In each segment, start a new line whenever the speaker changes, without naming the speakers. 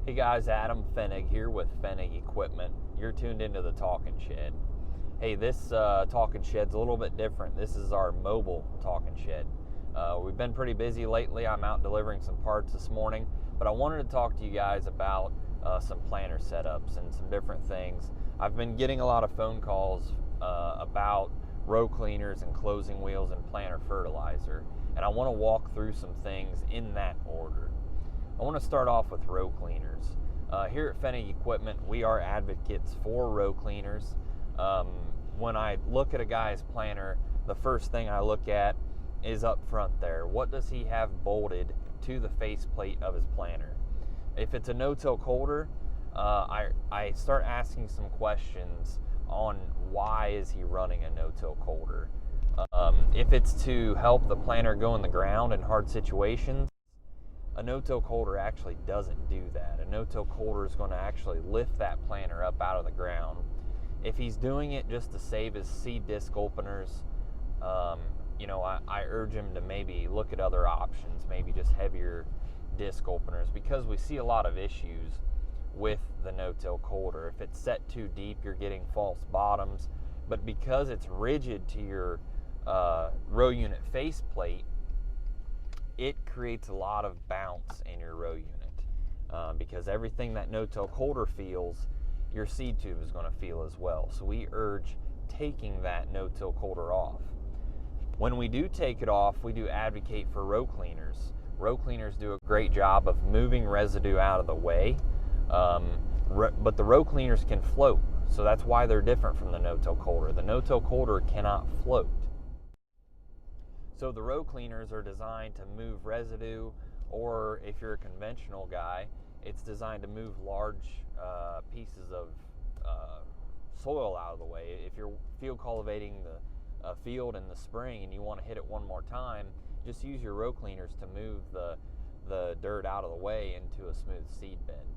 Hey guys, Adam Fenig here with Fenig Equipment. You're tuned into the Talking Shed. Hey, this Talking Shed's a little bit different. This is our mobile Talking Shed. We've been pretty busy lately. I'm out delivering some parts this morning, but I wanted to talk to you guys about some planter setups and some different things. I've been getting a lot of phone calls about row cleaners and closing wheels and planter fertilizer, and I want to walk through some things in that order. I want to start off with row cleaners. Here at Fenig Equipment, we are advocates for row cleaners. When I look at a guy's planter, the first thing I look at is up front there. What does he have bolted to the faceplate of his planter? If it's a no-till coulter, I start asking some questions on why is he running a no-till coulter. If it's to help the planter go in the ground in hard situations, a no-till coulter actually doesn't do that. A no-till coulter is going to actually lift that planter up out of the ground. If he's doing it just to save his seed disc openers, I urge him to maybe look at other options, maybe just heavier disc openers, because we see a lot of issues with the no-till coulter. If it's set too deep, you're getting false bottoms, but because it's rigid to your row unit faceplate, it creates a lot of bounce in your row unit, because everything that no-till coulter feels, your seed tube is going to feel as well. So we urge taking that no-till coulter off. When we do take it off, we do advocate for row cleaners. Row cleaners do a great job of moving residue out of the way, but the row cleaners can float, so that's why they're different from the no-till coulter. The no-till coulter cannot float. So the row cleaners are designed to move residue, or if you're a conventional guy, it's designed to move large pieces of soil out of the way. If you're field cultivating the field in the spring and you want to hit it one more time, just use your row cleaners to move the dirt out of the way into a smooth seed bed.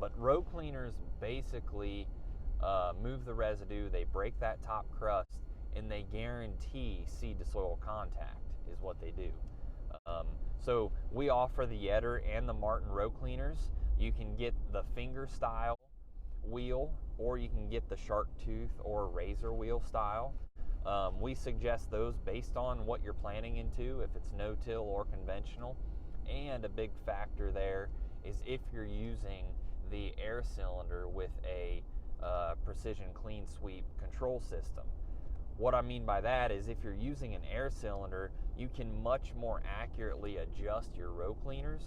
But row cleaners basically move the residue, they break that top crust, and they guarantee seed to soil contact is what they do. So we offer the Yetter and the Martin row cleaners. You can get the finger style wheel, or you can get the shark tooth or razor wheel style. We suggest those based on what you're planting into, if it's no-till or conventional. And a big factor there is if you're using the air cylinder with a precision clean sweep control system. What I mean by that is if you're using an air cylinder, you can much more accurately adjust your row cleaners,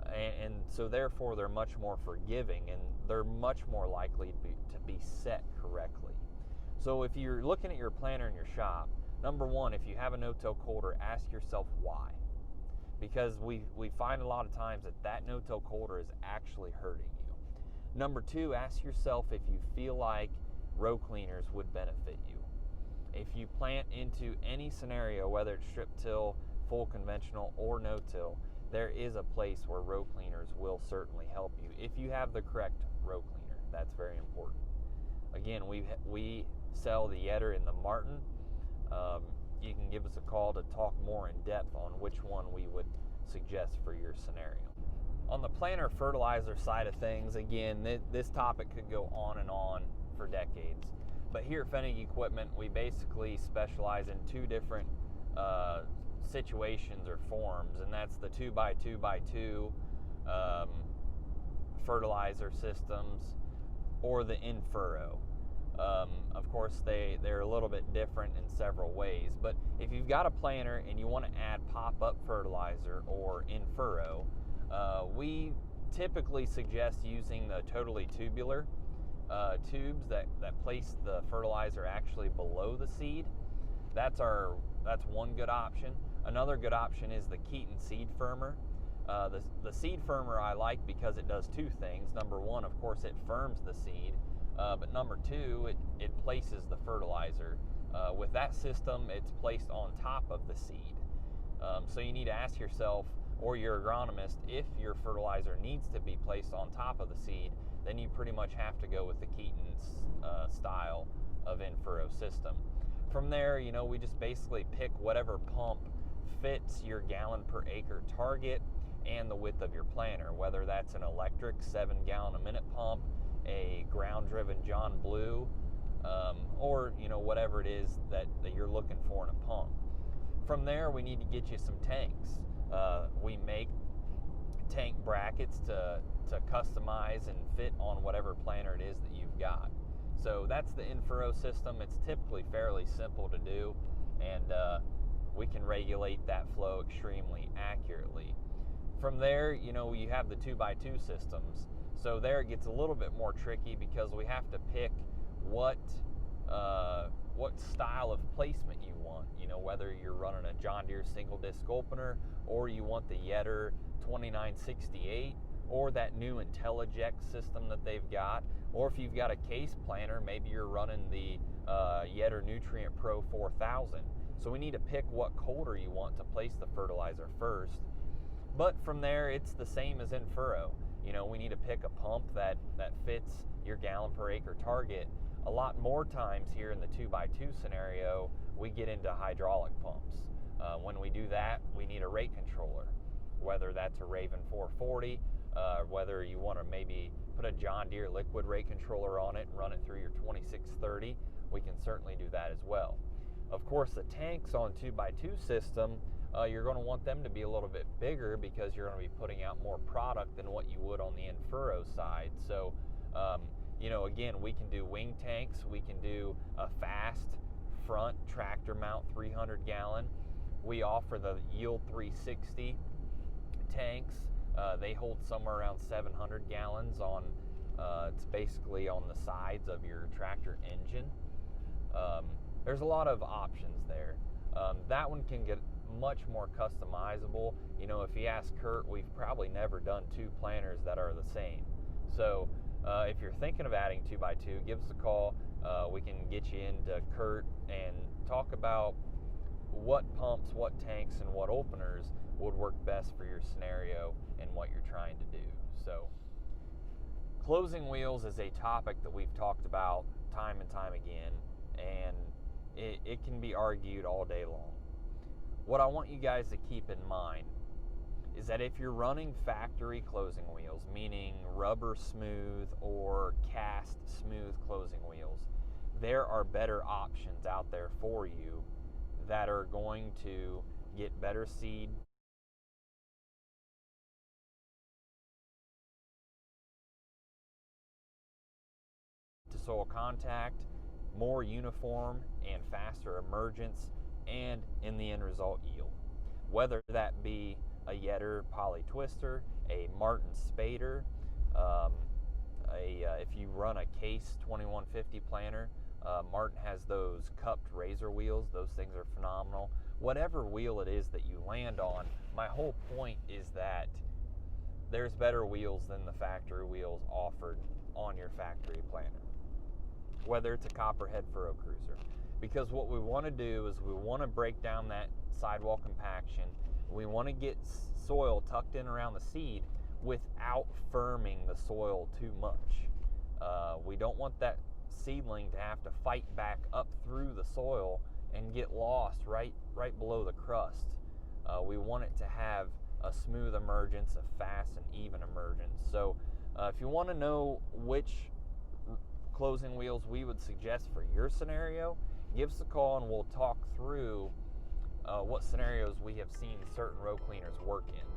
and so therefore they're much more forgiving and they're much more likely to be set correctly. So if you're looking at your planter in your shop, number one, if you have a no-till coulter, ask yourself why. Because we find a lot of times that no-till coulter is actually hurting you. Number two, ask yourself if you feel like row cleaners would benefit you. If you plant into any scenario, whether it's strip till, full conventional, or no-till, there is a place where row cleaners will certainly help you if you have the correct row cleaner. That's very important. Again, we sell the Yetter and the Martin. You can give us a call to talk more in depth on which one we would suggest for your scenario. On the planter fertilizer side of things, again, this topic could go on and on for decades. But here at Fenig Equipment, we basically specialize in two different situations or forms, and that's the 2x2x2 fertilizer systems or the in-furrow. Of course, they're a little bit different in several ways, but if you've got a planter and you want to add pop-up fertilizer or in-furrow, we typically suggest using the totally tubular tubes that place the fertilizer actually below the seed. That's one good option. Another good option is the Keaton seed firmer. The seed firmer I like because it does two things. Number one, of course, it firms the seed, but number two, it places the fertilizer. With that system, it's placed on top of the seed. So you need to ask yourself, or your agronomist, if your fertilizer needs to be placed on top of the seed, then you pretty much have to go with the Keaton's style of in-furrow system. From there, we just basically pick whatever pump fits your gallon per acre target, and the width of your planter, whether that's an electric 7-gallon-a-minute pump, a ground-driven John Blue, or whatever it is that you're looking for in a pump. From there, we need to get you some tanks. We make tank brackets to customize and fit on whatever planter it is that you've got. So that's the in-furrow system. It's typically fairly simple to do, and we can regulate that flow extremely accurately. From there, you have the 2x2 systems. So there it gets a little bit more tricky because we have to pick what style of placement you want. Whether you're running a John Deere single disc opener, or you want the Yetter 2968, or that new IntelliJect system that they've got, or if you've got a case planter, maybe you're running the Yetter Nutrient Pro 4000. So we need to pick what coulter you want to place the fertilizer first. But from there, it's the same as in furrow. We need to pick a pump that fits your gallon per acre target. A lot more times here in the 2x2 scenario, we get into hydraulic pumps. When we do that, we need a rate controller, whether that's a Raven 440, whether you want to maybe put a John Deere liquid rate controller on it and run it through your 2630, we can certainly do that as well. Of course, the tanks on 2x2 system, you're going to want them to be a little bit bigger because you're going to be putting out more product than what you would on the in-furrow side. So, again, we can do wing tanks. We can do a fast front tractor mount 300 gallon. We offer the Yield 360 tanks. They hold somewhere around 700 gallons on, it's basically on the sides of your tractor engine. There's a lot of options there. That one can get much more customizable. If you ask Kurt, we've probably never done two planters that are the same. So if you're thinking of adding 2x2, give us a call. We can get you into Kurt and talk about what pumps, what tanks, and what openers would work best for your scenario and what you're trying to do. So closing wheels is a topic that we've talked about time and time again, and it can be argued all day long. What I want you guys to keep in mind is that if you're running factory closing wheels, meaning rubber smooth or cast smooth closing wheels, there are better options out there for you that are going to get better seed, to soil contact, more uniform and faster emergence, and in the end result, yield. Whether that be a Yetter Poly Twister, a Martin Spader, if you run a Case 2150 planter, Martin has those cupped razor wheels. Those things are phenomenal. Whatever wheel it is that you land on, my whole point is that there's better wheels than the factory wheels offered on your factory planter, whether it's a Copperhead furrow cruiser. Because what we want to do is we want to break down that sidewall compaction. We want to get soil tucked in around the seed without firming the soil too much. We don't want that seedling to have to fight back up through the soil and get lost right below the crust. We want it to have a smooth emergence, a fast and even emergence. So if you want to know which closing wheels we would suggest for your scenario, give us a call and we'll talk through what scenarios we have seen certain row cleaners work in.